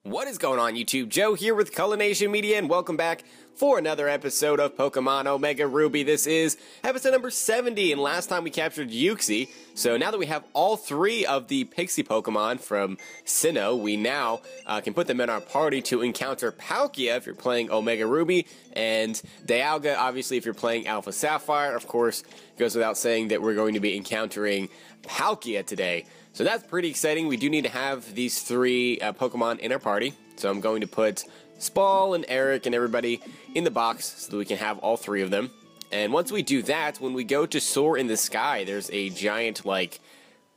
What is going on, YouTube? Joe here with Culination Media, and welcome back for another episode of Pokemon Omega Ruby. This is episode number 70, and last time we captured Uxie. So now that we have all three of the Pixie Pokemon from Sinnoh, we now can put them in our party to encounter Palkia if you're playing Omega Ruby, and Dialga, obviously, if you're playing Alpha Sapphire. Of course, it goes without saying that we're going to be encountering Palkia today. So that's pretty exciting. We do need to have these three Pokemon in our party. So I'm going to put Spall and Eric and everybody in the box so that we can have all three of them. And once we do that, when we go to soar in the sky, there's a giant,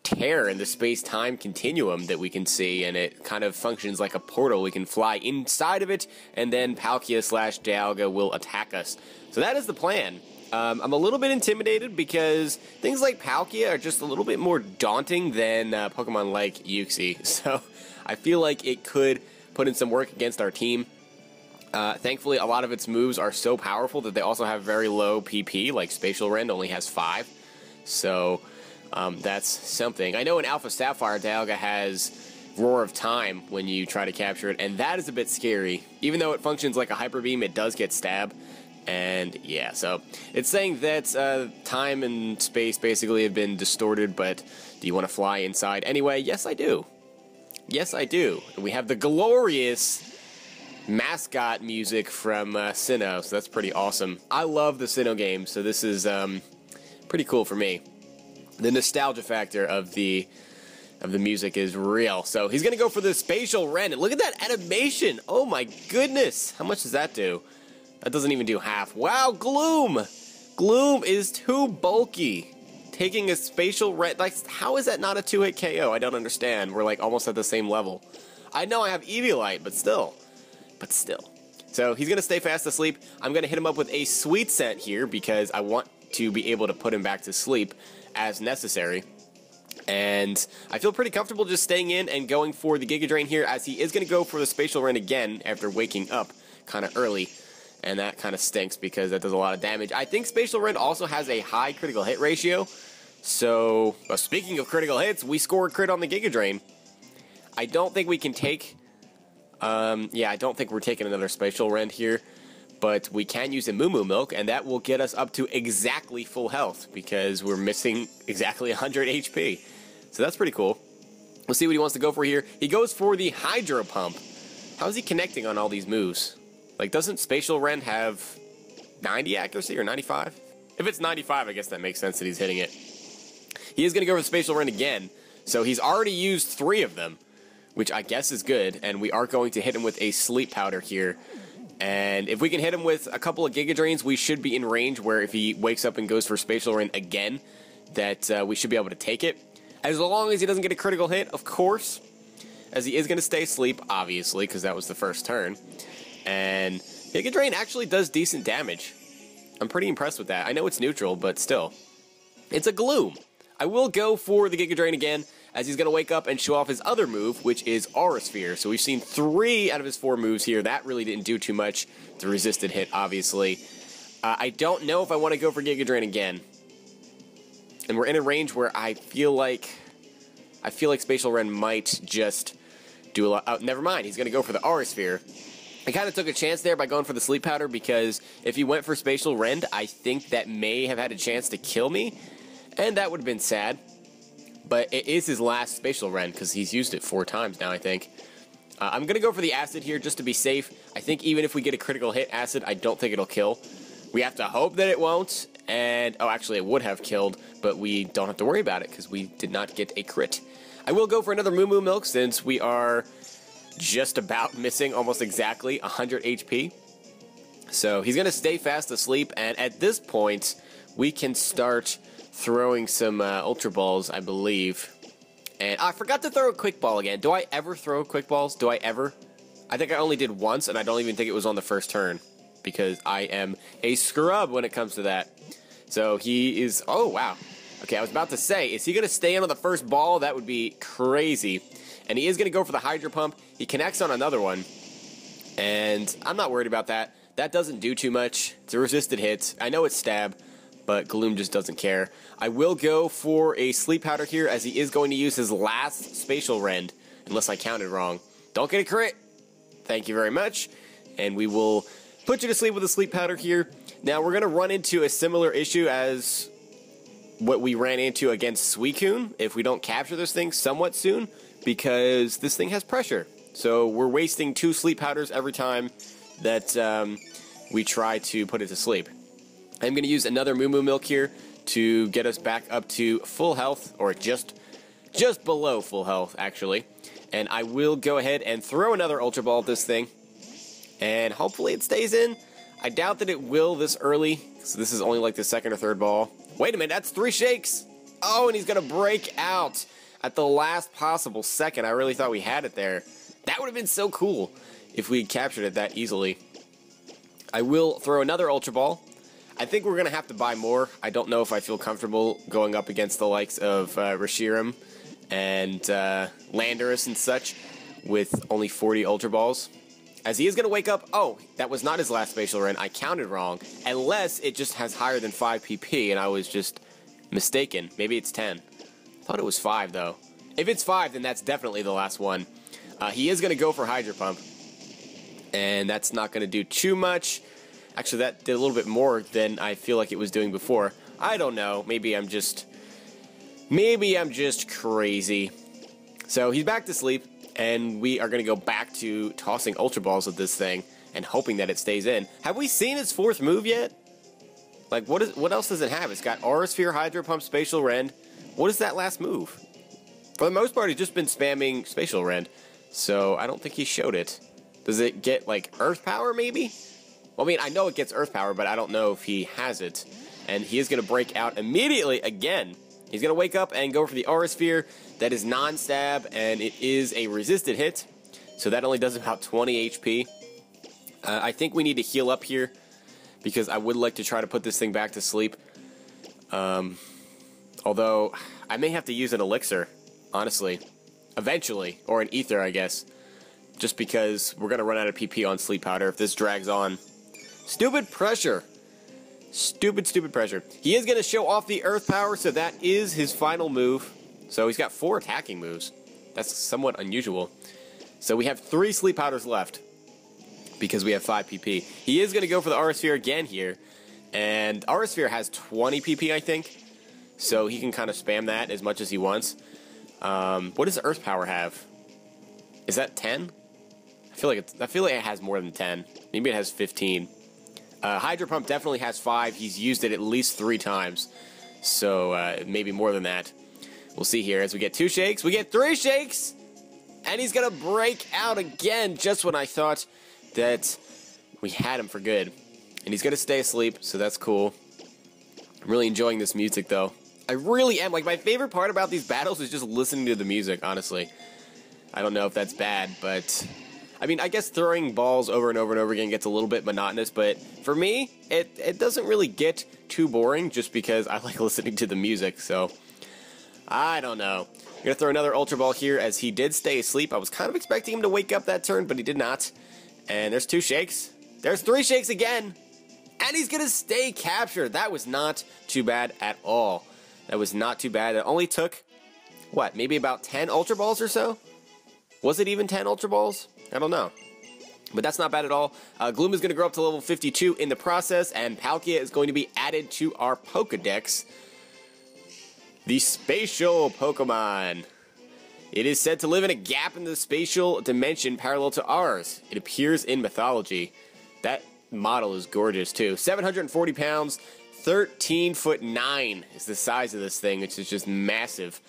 tear in the space-time continuum that we can see, and it kind of functions like a portal. We can fly inside of it, and then Palkia/Dialga will attack us. So that is the plan. I'm a little bit intimidated because things like Palkia are just a little bit more daunting than Pokemon like Uxie. So I feel like it could put in some work against our team. Thankfully, a lot of its moves are so powerful that they also have very low PP, like Spatial Rend only has 5. So that's something. I know in Alpha Sapphire, Dialga has Roar of Time when you try to capture it, and that is a bit scary. Even though it functions like a Hyper Beam, it does get Stab. And yeah, so it's saying that time and space basically have been distorted, but do you want to fly inside anyway? Yes, I do. Yes, I do. And we have the glorious mascot music from Sinnoh, so that's pretty awesome. I love the Sinnoh games, so this is pretty cool for me. The nostalgia factor of the music is real. So he's going to go for the Spatial Rend. And look at that animation! Oh my goodness! How much does that do? That doesn't even do half. Wow, Gloom! Gloom is too bulky. Taking a Spatial Rend, how is that not a 2-hit KO? I don't understand. We're almost at the same level. I know I have Eviolite, but still. So he's gonna stay fast asleep. I'm gonna hit him up with a Sweet Scent here because I want to be able to put him back to sleep as necessary. And I feel pretty comfortable just staying in and going for the Giga Drain here, as he is gonna go for the Spatial Rend again after waking up kind of early. And that kind of stinks because that does a lot of damage. I think Spatial Rend also has a high critical hit ratio. So, speaking of critical hits, we score a crit on the Giga Drain. I don't think we can take... I don't think we're taking another Spatial Rend here. But we can use a Moo Milk, and that will get us up to exactly full health because we're missing exactly 100 HP. So that's pretty cool. We'll see what he wants to go for here. He goes for the Hydro Pump. How is he connecting on all these moves? Doesn't Spatial Rend have 90 accuracy or 95? If it's 95, I guess that makes sense that he's hitting it. He is going to go for Spatial Rend again, so he's already used 3 of them, which I guess is good, and we are going to hit him with a Sleep Powder here. And if we can hit him with a couple of Giga Drains, we should be in range where if he wakes up and goes for Spatial Rend again, that we should be able to take it. As long as he doesn't get a critical hit, of course, as he is going to stay asleep, obviously, because that was the first turn. And Giga Drain actually does decent damage. I'm pretty impressed with that. I know it's neutral, but still. It's a Gloom. I will go for the Giga Drain again, as he's going to wake up and show off his other move, which is Aura Sphere. So we've seen 3 out of his 4 moves here. That really didn't do too much. It's a resisted hit, obviously. I don't know if I want to go for Giga Drain again. And we're in a range where I feel like Spatial Rend might just do a lot. Oh, never mind. He's going to go for the Aura Sphere. I kind of took a chance there by going for the Sleep Powder because if he went for Spatial Rend, I think that may have had a chance to kill me, and that would have been sad. But it is his last Spatial Rend because he's used it 4 times now, I think. I'm going to go for the Acid here just to be safe. I think even if we get a critical hit Acid, I don't think it'll kill. We have to hope that it won't, and oh, actually it would have killed, but we don't have to worry about it because we did not get a crit. I will go for another Moo Milk since we are just about missing almost exactly 100 HP. So he's going to stay fast asleep, and at this point, we can start throwing some Ultra Balls, I believe. And I forgot to throw a Quick Ball again. Do I ever throw Quick Balls? Do I ever? I think I only did once, and I don't even think it was on the first turn, because I am a scrub when it comes to that. So he is... Oh, wow. Okay, I was about to say, is he going to stay in on the first ball? That would be crazy. And he is going to go for the Hydro Pump. He connects on another one. And I'm not worried about that. That doesn't do too much. It's a resisted hit. I know it's Stab, but Gloom just doesn't care. I will go for a Sleep Powder here, as he is going to use his last Spatial Rend, unless I counted wrong. Don't get a crit. Thank you very much. And we will put you to sleep with a sleep powder here. Now, we're going to run into a similar issue as what we ran into against Suicune if we don't capture this thing somewhat soon, because this thing has pressure. So we're wasting 2 sleep powders every time that we try to put it to sleep. I'm going to use another Moo Moo Milk here to get us back up to full health, or just below full health, actually. And I will go ahead and throw another Ultra Ball at this thing, and hopefully it stays in. I doubt that it will this early, so this is only like the 2nd or 3rd ball. Wait a minute, that's 3 shakes! Oh, and he's going to break out at the last possible second. I really thought we had it there. That would have been so cool if we captured it that easily. I will throw another Ultra Ball. I think we're going to have to buy more. I don't know if I feel comfortable going up against the likes of Reshiram and Landorus and such with only 40 Ultra Balls. As he is going to wake up. Oh, that was not his last Spatial Rend. I counted wrong. Unless it just has higher than 5 PP and I was just mistaken. Maybe it's 10. I thought it was 5 though. If it's 5, then that's definitely the last one. He is going to go for Hydro Pump. And that's not going to do too much. Actually, that did a little bit more than I feel like it was doing before. I don't know. Maybe I'm just crazy. So he's back to sleep. And we are going to go back to tossing Ultra Balls at this thing and hoping that it stays in. Have we seen its 4th move yet? Like, what else does it have? It's got Aura Sphere, Hydro Pump, Spatial Rend. What is that last move? For the most part, he's just been spamming Spatial Rend. So I don't think he showed it. Does it get, like, Earth Power, maybe? Well, I mean, I know it gets Earth Power, but I don't know if he has it. And he is going to break out immediately again. He's going to wake up and go for the Aura Sphere. That is non-stab, and it is a resisted hit. So that only does about 20 HP. I think we need to heal up here, because I would like to try to put this thing back to sleep. Although, I may have to use an elixir, honestly. Eventually, or an ether, I guess. Just because we're going to run out of PP on sleep powder if this drags on. Stupid pressure. Stupid pressure. He is going to show off the Earth Power, so that is his final move. So he's got 4 attacking moves. That's somewhat unusual. So we have 3 sleep powders left, because we have 5 PP. He is going to go for the Aura Sphere again here. And Aura Sphere has 20 PP, I think. So he can kind of spam that as much as he wants. What does Earth Power have? Is that 10? I feel like it has more than 10. Maybe it has 15. Hydro Pump definitely has 5. He's used it at least 3 times. So maybe more than that. We'll see here as we get 2 shakes. We get 3 shakes! And he's going to break out again, just when I thought that we had him for good. And he's going to stay asleep, so that's cool. I'm really enjoying this music, though. I really am. Like, my favorite part about these battles is just listening to the music, honestly. I don't know if that's bad, but I mean, I guess throwing balls over and over and over again gets a little bit monotonous, but for me, it doesn't really get too boring just because I like listening to the music, so I don't know. I'm going to throw another Ultra Ball here as he did stay asleep. I was kind of expecting him to wake up that turn, but he did not. And there's 2 shakes. There's 3 shakes again. And he's going to stay captured. That was not too bad at all. That was not too bad. It only took, what, maybe about 10 Ultra Balls or so? Was it even 10 Ultra Balls? I don't know. But that's not bad at all. Gloom is going to grow up to level 52 in the process, and Palkia is going to be added to our Pokedex. The Spatial Pokemon. It is said to live in a gap in the spatial dimension parallel to ours. It appears in mythology. That model is gorgeous, too. 740 pounds, 13 foot 9 is the size of this thing, which is just massive.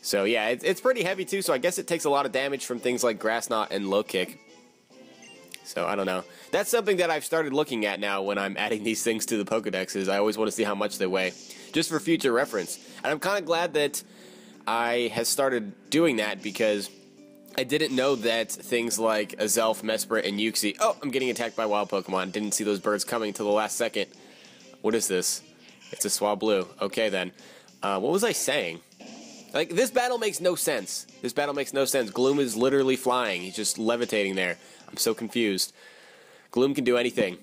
So yeah, it's pretty heavy too, so I guess it takes a lot of damage from things like Grass Knot and Low Kick. So I don't know. That's something that I've started looking at now when I'm adding these things to the Pokedexes. I always want to see how much they weigh, just for future reference. And I'm kind of glad that I has started doing that, because I didn't know that things like Azelf, Mesprit, and Uxie... Oh, I'm getting attacked by wild Pokemon. Didn't see those birds coming till the last second. What is this? It's a Swablu. Okay, then. What was I saying? Like, this battle makes no sense. This battle makes no sense. Gloom is literally flying. He's just levitating there. I'm so confused. Gloom can do anything.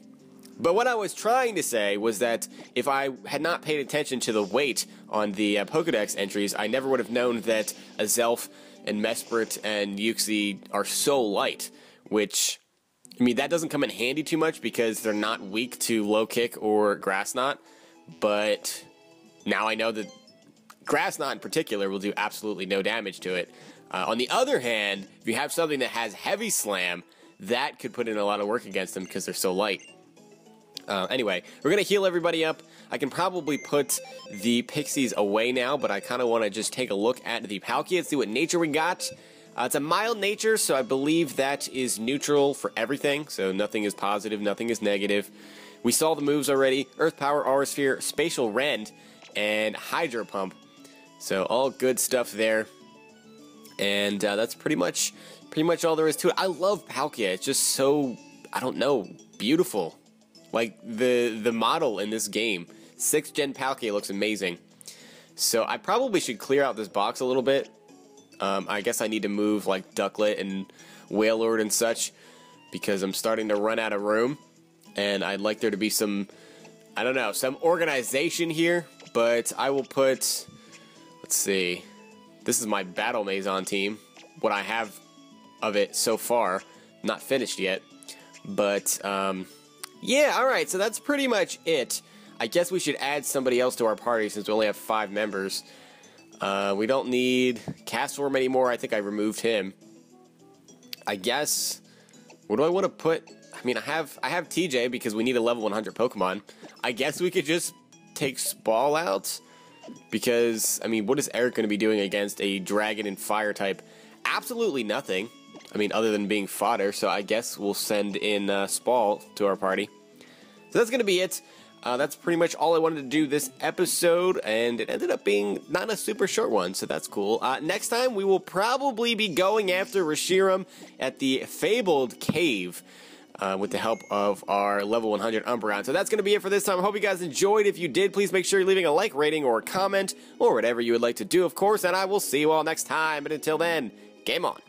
But what I was trying to say was that if I had not paid attention to the weight on the Pokedex entries, I never would have known that Azelf and Mesprit and Uxie are so light, which, I mean, that doesn't come in handy too much because they're not weak to Low Kick or Grass Knot, but now I know that Grass Knot in particular will do absolutely no damage to it. On the other hand, if you have something that has Heavy Slam, that could put in a lot of work against them because they're so light. Anyway, we're going to heal everybody up. I can probably put the Pixies away now, but I kind of want to just take a look at the Palkia and see what nature we got. It's a mild nature, so I believe that is neutral for everything. So nothing is positive, nothing is negative. We saw the moves already. Earth Power, Aura Sphere, Spatial Rend, and Hydro Pump. So all good stuff there. And that's pretty much all there is to it. I love Palkia. It's just so, I don't know, beautiful. Like, the model in this game, 6th Gen Palkia looks amazing. So I probably should clear out this box a little bit. I guess I need to move, like, Ducklet and Wailord and such, because I'm starting to run out of room. And I'd like there to be some, I don't know, some organization here. But I will put, let's see, this is my Battle Maison team. What I have of it so far, not finished yet. But, yeah, alright, so that's pretty much it. I guess we should add somebody else to our party since we only have 5 members. We don't need Castform anymore. I think I removed him. I guess, what do I want to put? I mean, I have TJ because we need a level 100 Pokemon. I guess we could just take Spall out because, I mean, what is Eric going to be doing against a Dragon and Fire type? Absolutely nothing. I mean, other than being fodder, so I guess we'll send in Spall to our party. So that's going to be it. That's pretty much all I wanted to do this episode, and it ended up being not a super short one, so that's cool. Next time, we will probably be going after Reshiram at the Fabled Cave with the help of our level 100 Umbreon. So that's going to be it for this time. I hope you guys enjoyed. If you did, please make sure you're leaving a like, rating, or a comment, or whatever you would like to do, of course, and I will see you all next time. But until then, game on.